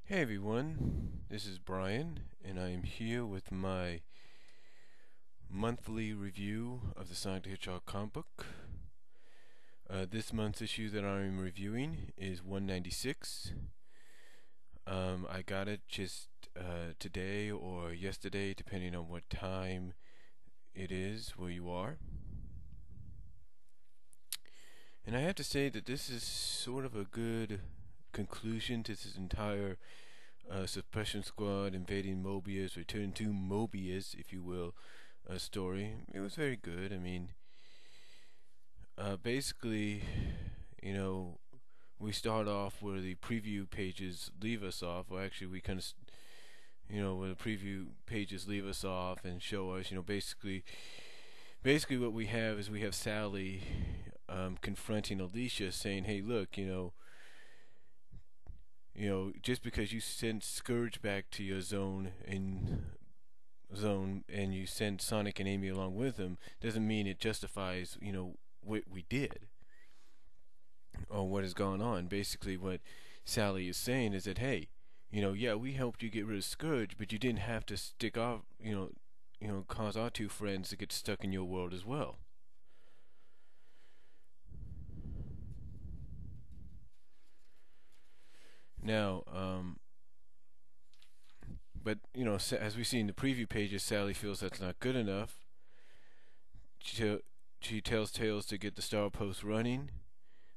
Hey everyone, this is Brian, and I am here with my monthly review of the Sonic the Hedgehog comic book. This month's issue that I'm reviewing is 196. I got it just today or yesterday, depending on what time it is where you are. And I have to say that this is sort of a good conclusion to this entire Suppression Squad invading Mobius, return to Mobius, if you will, story. It was very good. I mean, basically, you know, we start off where the preview pages leave us off. Well, actually, we kind of, where the preview pages leave us off and show us, basically what we have is we have Sally confronting Alicia, saying, "Hey, look, just because you sent Scourge back to your zone and you sent Sonic and Amy along with him, doesn't mean it justifies, what we did or what has gone on." Basically, what Sally is saying is that, hey, yeah, we helped you get rid of Scourge, but you didn't have to stick off, cause our two friends to get stuck in your world as well. Now, but as we see in the preview pages, Sally feels that's not good enough. She tells Tails to get the Star Post running.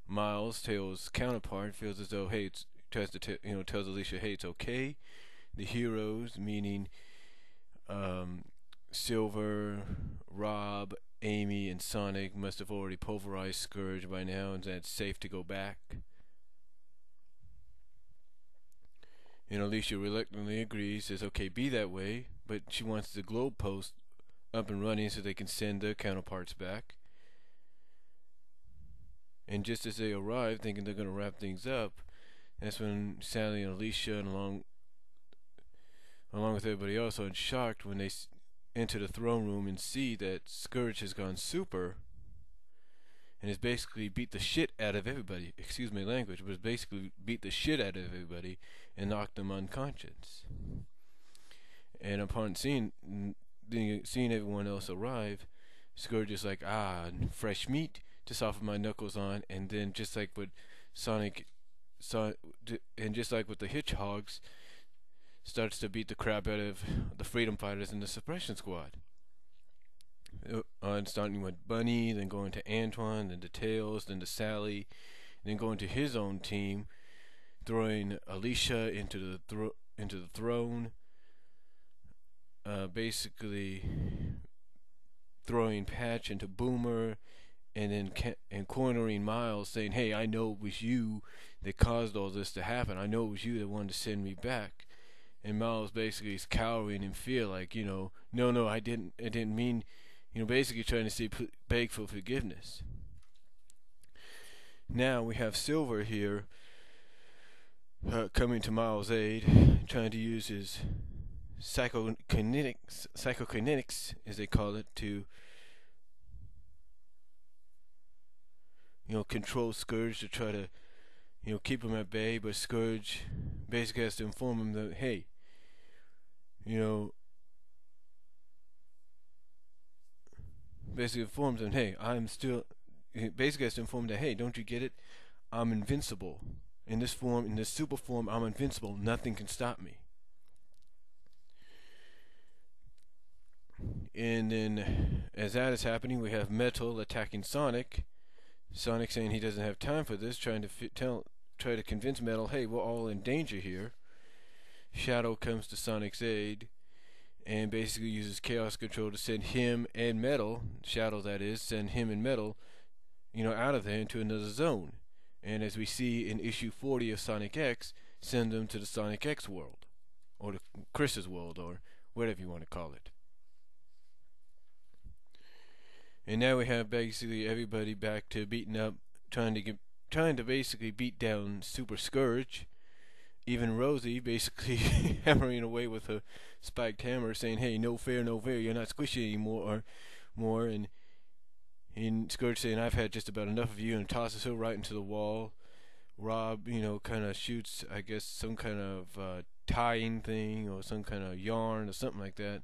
Miles, Tails' counterpart, feels as though, hey, tells Alicia, hey, it's okay. The heroes, meaning Silver, Rob, Amy, and Sonic, must have already pulverized Scourge by now, and that's safe to go back. And Alicia reluctantly agrees, says, okay, be that way, but she wants the globe post up and running so they can send their counterparts back. And just as they arrive, thinking they're going to wrap things up, that's when Sally and Alicia, and along with everybody else, are shocked when they enter the throne room and see that Scourge has gone super and has basically beat the shit out of everybody. Excuse my language, but has basically beat the shit out of everybody and knocked them unconscious. And upon seeing everyone else arrive, Scourge is like, fresh meat to soften my knuckles on. And then just like with and just like with the Hedgehogs, starts to beat the crap out of the Freedom Fighters and the Suppression Squad. Starting with Bunny, then going to Antoine, then to Tails, then to Sally, then going to his own team, throwing Alicia into the throne, basically throwing Patch into Boomer, and then cornering Miles, saying, "Hey, I know it was you that caused all this to happen. I know it was you that wanted to send me back." And Miles basically is cowering in fear, like, no, I didn't mean. Basically trying to say beg for forgiveness. Now we have Silver here coming to Miles' aid, trying to use his psychokinetics, as they call it, to control Scourge, to try to keep him at bay. But Scourge basically has to inform him that, hey, basically informs him, hey, basically has to inform him that, hey, don't you get it? I'm invincible. In this super form, I'm invincible. Nothing can stop me. And then, as that is happening, we have Metal attacking Sonic. Sonic saying he doesn't have time for this, trying to convince Metal, hey, we're all in danger here. Shadow comes to Sonic's aid and basically uses Chaos Control to send him and Metal, Shadow that is, send him and Metal, out of there into another zone. And as we see in issue 40 of Sonic X, send them to the Sonic X world, or the Chris's world, or whatever you want to call it. And now we have basically everybody back to beating up, trying to basically beat down Super Scourge. Even Rosie basically hammering away with her spiked hammer, saying, "Hey, no fair, no fair. You're not squishy anymore." Or more, and Scourge saying, "I've had just about enough of you," and tosses her right into the wall, Rob, kind of shoots, I guess, some kind of tying thing or some kind of yarn or something like that,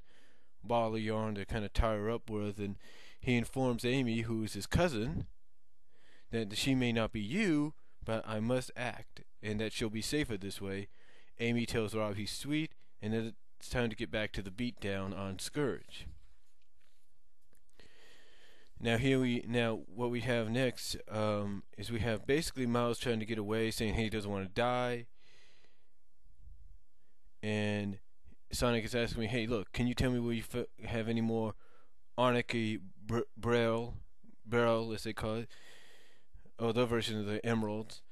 ball of yarn to kind of tie her up with, and he informs Amy, who is his cousin, that she may not be you, but I must act, and that she'll be safer this way. Amy tells Rob he's sweet, and that it's time to get back to the beatdown on Scourge. Now what we have next is we have basically Miles trying to get away, saying he doesn't want to die, and Sonic is asking me, hey, look, can you tell me where you have any more Arnica Beryl, as they call it, or the version of the emeralds?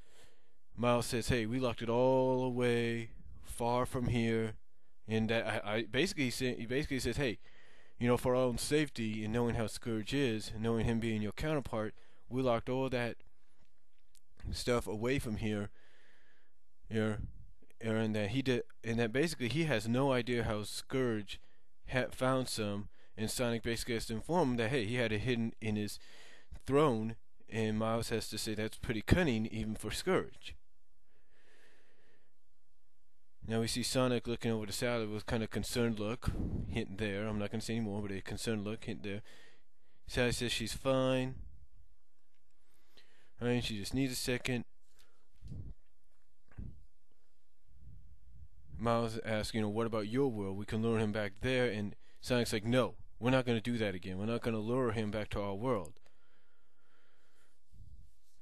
Miles says, hey, we locked it all away, far from here, and that he basically says, hey, for our own safety and knowing how Scourge is, and knowing him being your counterpart, we locked all that stuff away from here, and that basically he has no idea how Scourge had found some, and Sonic basically has to inform him that, hey, he had it hidden in his throne, and Miles has to say that's pretty cunning even for Scourge. Now we see Sonic looking over the salad with kind of concerned look, hint there. I'm not going to say any more, but a concerned look, hint there. Sally says she's fine. Alright, she just needs a second. Miles asks, what about your world? We can lure him back there, and Sonic's like, no, we're not going to do that again. We're not going to lure him back to our world.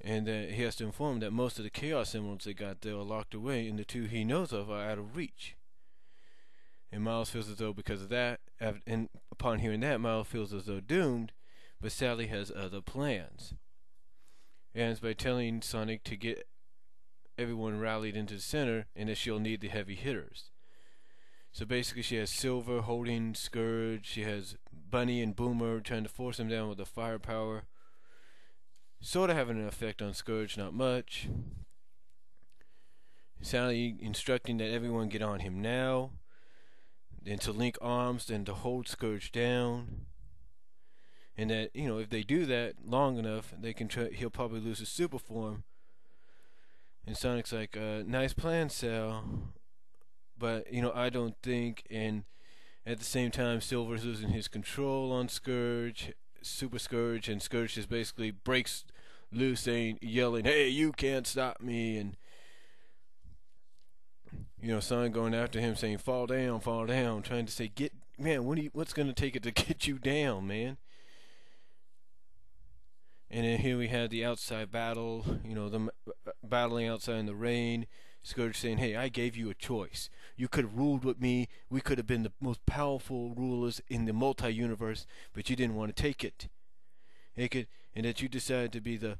And he has to inform that most of the Chaos Emeralds they got there are locked away, and the two he knows of are out of reach. And Miles feels as though because of that, and upon hearing that, Miles feels as though doomed, but Sally has other plans. And it's by telling Sonic to get everyone rallied into the center, and that she'll need the heavy hitters. So basically she has Silver holding Scourge, she has Bunny and Boomer trying to force him down with the firepower. Sort of having an effect on Scourge, not much. Sally instructing that everyone get on him now, then to link arms, then to hold Scourge down, and that if they do that long enough, they can he'll probably lose his super form. And Sonic's like, nice plan, Sal, but I don't think. And at the same time, Silver's losing his control on Scourge. Super Scourge, and Scourge just basically breaks loose, yelling, hey, you can't stop me, and Sonic going after him saying, fall down, trying to say, what's gonna take it to get you down, man? And then here we have the outside battle, them battling outside in the rain. Scourge saying, hey, I gave you a choice. You could have ruled with me. We could have been the most powerful rulers in the multi-universe, but you didn't want to take it. And that you decided to be the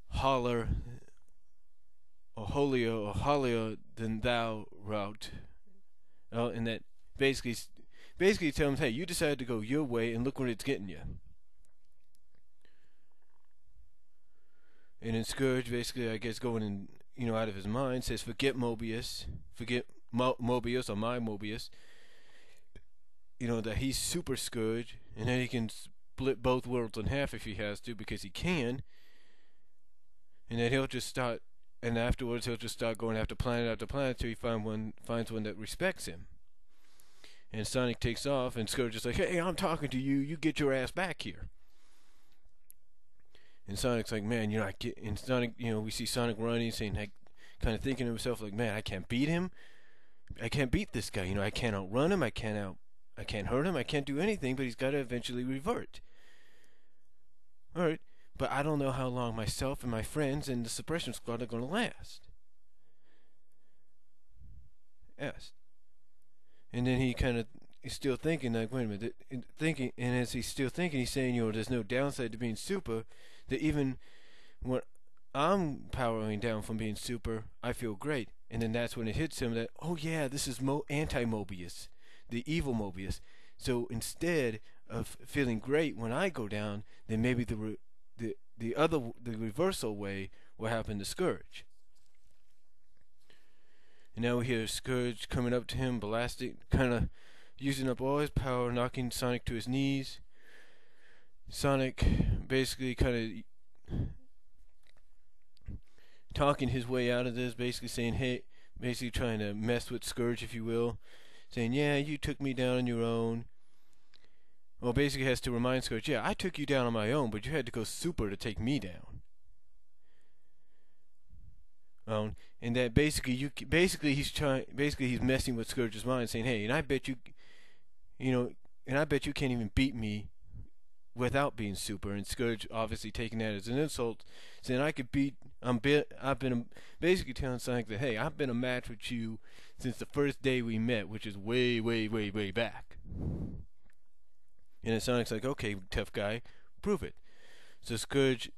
holier than thou route. And that basically tells him, hey, you decided to go your way, and look where it's getting you. And then Scourge basically, I guess, going in, out of his mind, says, forget Mobius, Mobius or my Mobius, that he's Super Scourge, and that he can split both worlds in half if he has to, because he can, and that he'll just start, and afterwards he'll just start going after planet till he finds one that respects him. And Sonic takes off, and Scourge is like, hey, I'm talking to you, you get your ass back here. And Sonic's like, man, and Sonic, we see Sonic running, saying, like, kind of thinking to himself, like, man, I can't beat him. I can't beat this guy. I can't outrun him. I can't hurt him. I can't do anything, but he's got to eventually revert. Alright, but I don't know how long myself and my friends and the Suppression Squad are going to last. Yes. And then he kind of is still thinking, like, wait a minute, and as he's still thinking, he's saying, there's no downside to being super, that even when I'm powering down from being super, I feel great. And then that's when it hits him that, oh yeah, this is anti-Mobius, the evil Mobius. So instead of feeling great when I go down, then maybe the reversal way will happen to Scourge. And now we hear Scourge coming up to him, blasting, kind of using up all his power, knocking Sonic to his knees. Sonic basically kind of talking his way out of this, basically saying, hey, basically trying to mess with Scourge, if you will, saying, yeah, you took me down on your own. Well, basically has to remind Scourge, yeah, I took you down on my own, but you had to go super to take me down. And that basically he's messing with Scourge's mind, saying, hey, and I bet I bet you can't even beat me without being super. And Scourge obviously taking that as an insult, saying I've been basically telling Sonic that, hey, I've been a match with you since the first day we met, which is way, way, way, way back. And then Sonic's like, okay, tough guy, prove it. So Scourge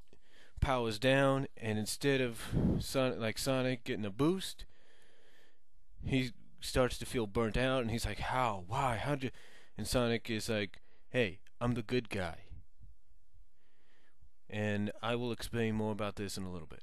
powers down, and instead of Sonic getting a boost, he starts to feel burnt out, and he's like, how? Why? How'd you? And Sonic is like, hey, I'm the good guy. And I will explain more about this in a little bit.